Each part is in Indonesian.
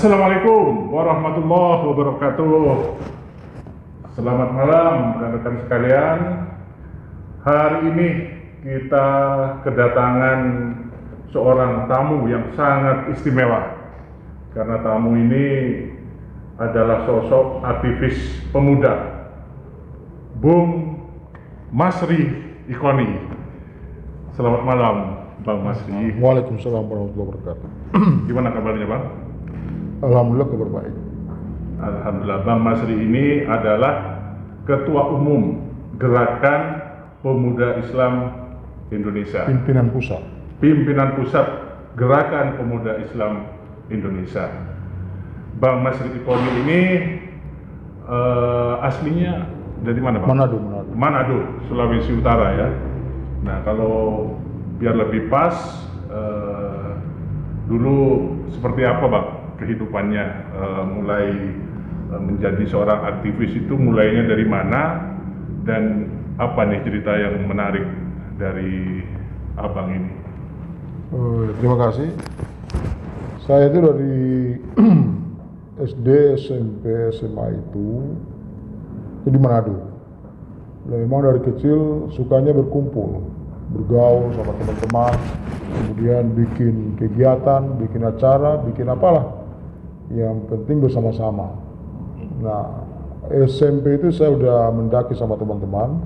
Assalamualaikum warahmatullahi wabarakatuh. Selamat malam rekan-rekan sekalian. Hari ini kita kedatangan seorang tamu yang sangat istimewa. Karena tamu ini adalah sosok aktivis pemuda, Bung Masri Ikoni. Selamat malam, Bang Masri. Waalaikumsalam warahmatullahi wabarakatuh. Gimana kabarnya, Bang? Alhamdulillah kabar baik. Alhamdulillah. Bang Masri ini adalah Ketua Umum Gerakan Pemuda Islam Indonesia. Pimpinan pusat. Pimpinan Pusat Gerakan Pemuda Islam Indonesia. Bang Masri Ikoni ini aslinya dari mana, Bang? Manado. Manado, Sulawesi Utara ya. Nah, kalau biar lebih pas, dulu seperti apa, Bang, kehidupannya mulai menjadi seorang aktivis itu mulainya dari mana dan apa nih cerita yang menarik dari Abang ini? Terima kasih. Saya itu dari SD, SMP, SMA itu di Manado. Memang dari kecil sukanya berkumpul, bergaul sama teman-teman, kemudian bikin kegiatan, bikin acara, bikin apalah. Yang penting bersama-sama. Nah, SMP itu saya udah mendaki sama teman-teman,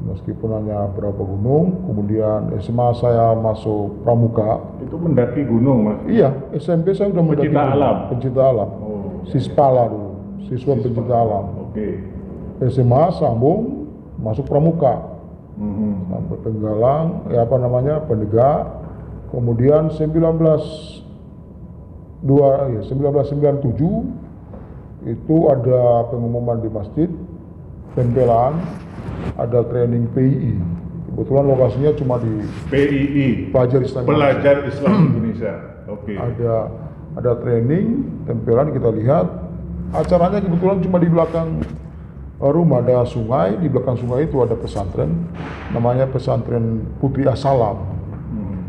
meskipun hanya berapa gunung. Kemudian SMA saya masuk pramuka. Itu mendaki gunung, Mas? Iya, SMP saya udah mendaki Pencinta gunung. alam? Pencinta alam. Oh, Sispala dulu, siswa pencinta alam. Oke. SMA sambung masuk pramuka. Sampai Penggalang, Penegak. Kemudian 1997 itu ada pengumuman di masjid, tempelan, ada training PII. Kebetulan lokasinya cuma di PII, Pelajar Islam Pelajar Islam Indonesia. Oke. Ada training, tempelan, kita lihat. Acaranya kebetulan cuma di belakang rumah, ada sungai, di belakang sungai itu ada pesantren, namanya pesantren Putri Assalam.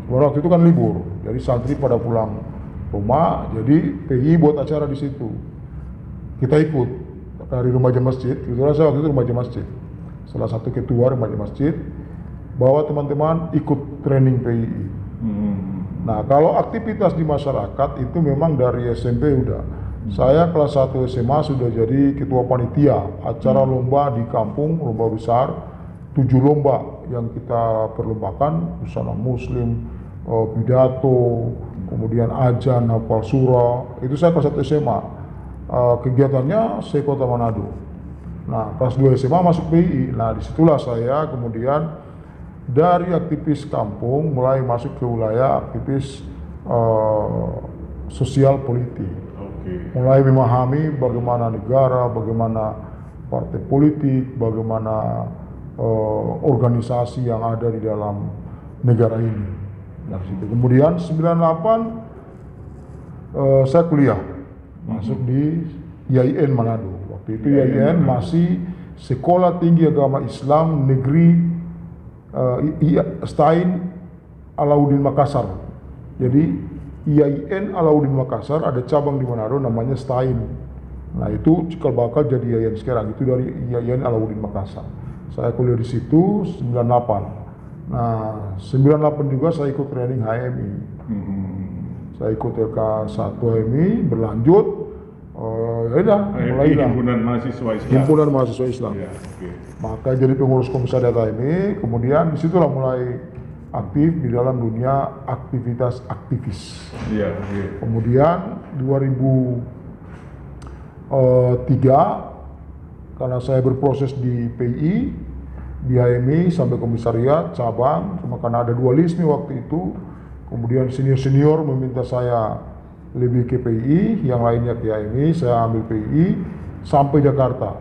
Waktu itu kan libur, jadi santri pada pulang rumah, jadi PI buat acara di situ. Kita ikut dari remaja masjid, kebetulan saya waktu itu remaja masjid. Salah satu ketua remaja masjid, bawa teman-teman ikut training PI. Nah, kalau aktivitas di masyarakat itu memang dari SMP udah. Saya kelas 1 SMA sudah jadi ketua panitia acara lomba di kampung, lomba besar, 7 lomba yang kita perlombakan, busana muslim, pidato, kemudian ajan, hafal surah. Itu saya kelas 1 SMA. Kegiatannya se-Kota Manado. Nah, kelas 2 SMA masuk PI. Nah, disitulah saya kemudian dari aktivis kampung mulai masuk ke wilayah aktivis sosial politik. Mulai memahami bagaimana negara, bagaimana partai politik, bagaimana organisasi yang ada di dalam negara ini. Nah, situ. Kemudian 98 saya kuliah, masuk di IAIN Manado. Waktu itu IAIN masih Sekolah Tinggi Agama Islam Negeri Stain Alauddin Makassar. Jadi IAIN Alauddin Makassar ada cabang di Manado namanya Stain. Nah, itu cikal bakal jadi IAIN sekarang, itu dari IAIN Alauddin Makassar. Saya kuliah di situ 98. Nah, 98 juga saya ikut training HMI. Saya ikut LK1 HMI, berlanjut. Mulailah. Himpunan Mahasiswa Islam. Himpunan Mahasiswa Islam. Ya, okay. Maka jadi pengurus komisariat HMI, kemudian disitulah mulai aktif di dalam dunia aktivitas aktivis. Iya. Kemudian 2003 karena saya berproses di PI, di HMI sampai komisariat cabang, cuma karena ada dualisme waktu itu. Kemudian senior meminta saya lebih ke PI, yang lainnya ke HMI, saya ambil PI sampai Jakarta.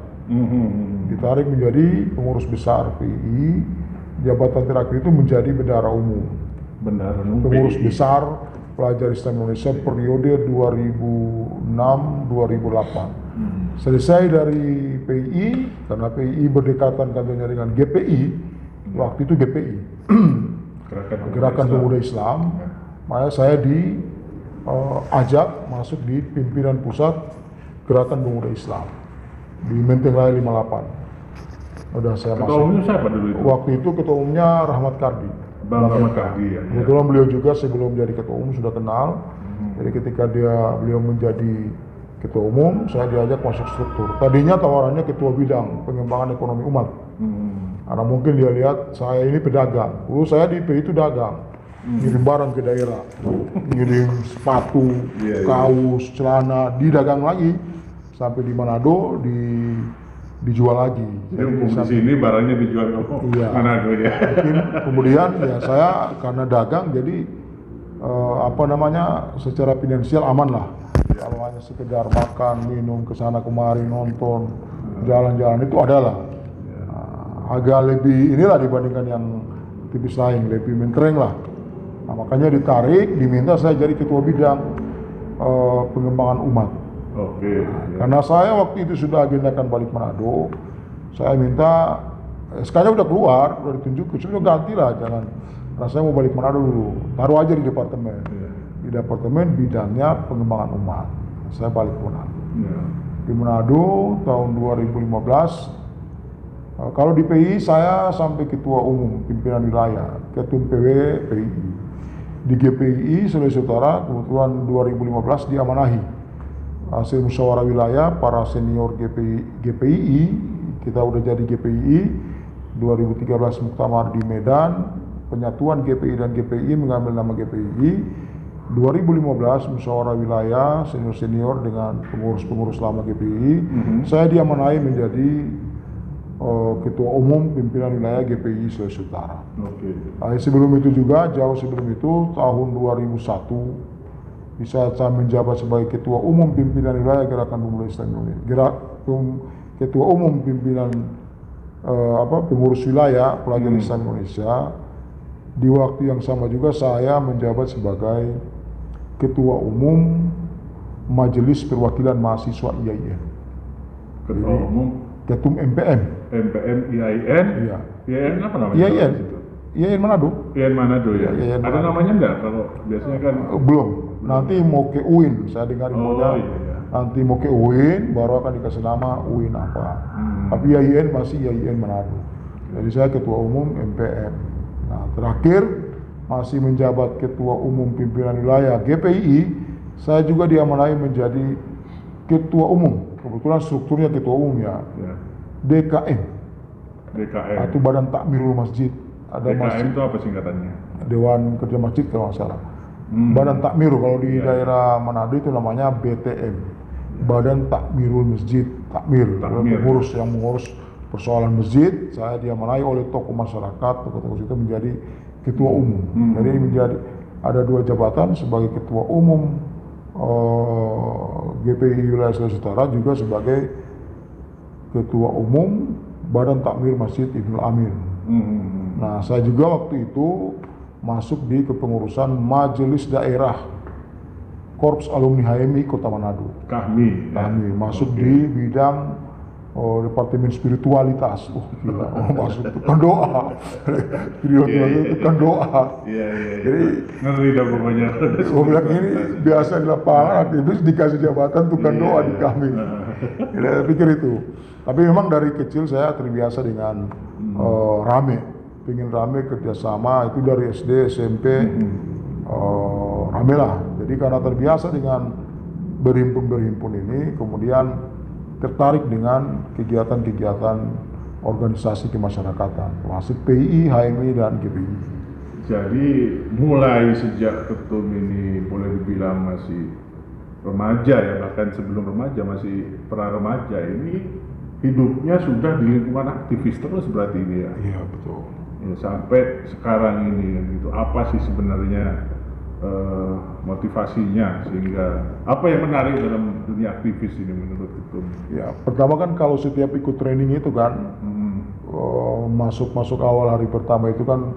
Ditarik menjadi pengurus besar PI. Jabatan terakhir itu menjadi bendahara umum. Pengurus besar Pelajar Islam Indonesia periode 2006-2008. Selesai dari PI, karena PI berdekatan kantornya dengan GPI, waktu itu GPI, Gerakan Pemuda Islam, makanya saya ajak masuk di pimpinan pusat Gerakan Pemuda Islam di Menteng Raya 58. Udah saya Ketua masuk. umumnya siapa dulu itu? Waktu itu ketua umumnya Rahmat Kardi. Bang Rahmat Kardi ya. Kebetulan beliau juga sebelum jadi ketua umum sudah kenal. Jadi ketika beliau menjadi ketua umum, saya diajak masuk struktur. Tadinya tawarannya ketua bidang pengembangan ekonomi umat. Karena mungkin dia lihat saya ini pedagang. Dulu saya di PI itu dagang, ngirim barang ke daerah, ngirim sepatu, kaos, celana, didagang lagi sampai di Manado dijual lagi. Jadi di sini barangnya dijual ke Manado ya. Mungkin kemudian ya saya karena dagang jadi secara finansial aman lah. Kalau hanya sekedar makan, minum, kesana kemari, nonton, jalan-jalan itu adalah agak lebih inilah dibandingkan yang tipis lain, lebih mentereng lah. Nah, makanya ditarik, diminta saya jadi ketua bidang pengembangan umat. Karena saya waktu itu sudah agendakan balik Manado, saya minta SK-nya udah keluar, udah ditunjuk, sudah ganti lah, jangan. Karena saya mau balik Manado dulu, taruh aja di departemen. Di departemen bidangnya pengembangan umat. Saya balik ke Manado. Di Manado tahun 2015. Kalau di PI saya sampai ketua umum pimpinan wilayah, ketum PW PI. Di GPI Sulawesi Utara kebetulan 2015 diamanahi hasil musyawarah wilayah para senior GPI, kita udah jadi GPI 2013 muktamar di Medan, penyatuan GPI dan GPI mengambil nama GPI. 2015 musyawarah wilayah senior-senior dengan pengurus-pengurus lama GPI, saya diamanahi menjadi ketua umum pimpinan wilayah GPI Sulawesi Utara. Sebelum itu juga, jauh sebelum itu, tahun 2001, di saat saya menjabat sebagai ketua umum pimpinan wilayah Gerakan Pemuda Islam Indonesia, ketua umum pimpinan pengurus wilayah Pelajar Islam Indonesia, di waktu yang sama juga saya menjabat sebagai ketua umum Majelis Perwakilan Mahasiswa IAIN. Ketua umum Ketum MPM IAIN? Iya. IAIN apa namanya? IAIN Manado. IAIN Manado ya? IAIN Ada Manado. namanya enggak? Kalau biasanya kan Belum, nanti mau ke UIN, saya dengar iya. Nanti mau ke UIN, baru akan dikasih nama UIN apa. Tapi IAIN masih IAIN Manado. Jadi saya ketua umum MPM. Nah, terakhir masih menjabat ketua umum pimpinan wilayah GPI, saya juga diamanahi menjadi ketua umum. Kebetulan strukturnya ketua umum ya. DKM atau Badan Takmirul Masjid. Ada DKM masjid, itu apa singkatannya? Dewan Kerja Masjid kalau nggak salah. Badan Takmir, kalau di daerah Manado itu namanya BTM, Badan Takmirul Masjid. Takmir. Pengurus yang mengurus persoalan masjid. Saya diamanahi oleh tokoh masyarakat, tokoh-tokoh itu menjadi ketua umum. Jadi ada dua jabatan sebagai ketua umum GPI Wilayah Sulawesi Utara, juga sebagai ketua umum Badan Takmir Masjid Ibnul Amin. Nah, saya juga waktu itu masuk di kepengurusan Majelis Daerah Korps Alumni HMI Kota Manado. Kami masuk di bidang Departemen Spiritualitas. Gila, masuk tukang doa. Spiritualitas tukang doa. Jadi ngeri dah pokoknya. Saya bilang ini biasa di lapangan, aktivis dikasih jabatan tukang doa di kami. Saya pikir itu. Tapi memang dari kecil saya terbiasa dengan pengen rame, kerjasama, itu dari SD, SMP, rame lah. Jadi karena terbiasa dengan berhimpun ini, kemudian tertarik dengan kegiatan-kegiatan organisasi kemasyarakatan, termasuk PI, HMI, dan GPI. Jadi mulai sejak ketum ini boleh dibilang masih remaja ya, bahkan sebelum remaja, masih pra remaja, ini hidupnya sudah di lingkungan aktivis terus berarti ini ya? Iya, betul. Ya, sampai sekarang ini gitu. Apa sih sebenarnya motivasinya, sehingga apa yang menarik dalam dunia aktivis ini menurut ketum? Ya, pertama kan kalau setiap ikut training itu kan masuk awal hari pertama itu kan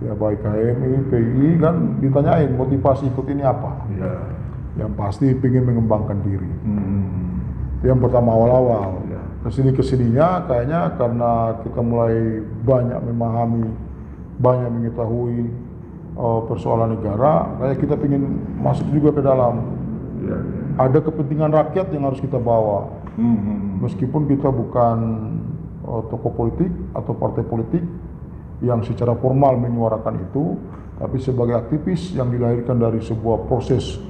ya baik HMI, PI kan ditanyain motivasi ikut ini apa. Ya. Yang pasti ingin mengembangkan diri. Itu yang pertama awal-awal. Ya. Kesininya kayaknya karena kita mulai banyak memahami, banyak mengetahui persoalan negara, kayak kita ingin masuk juga ke dalam. Ya, ya. Ada kepentingan rakyat yang harus kita bawa. Meskipun kita bukan tokoh politik atau partai politik yang secara formal menyuarakan itu, tapi sebagai aktivis yang dilahirkan dari sebuah proses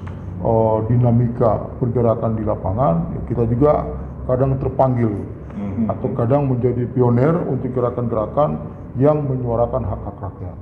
dinamika pergerakan di lapangan, kita juga kadang terpanggil atau kadang menjadi pioner untuk gerakan-gerakan yang menyuarakan hak-hak rakyat.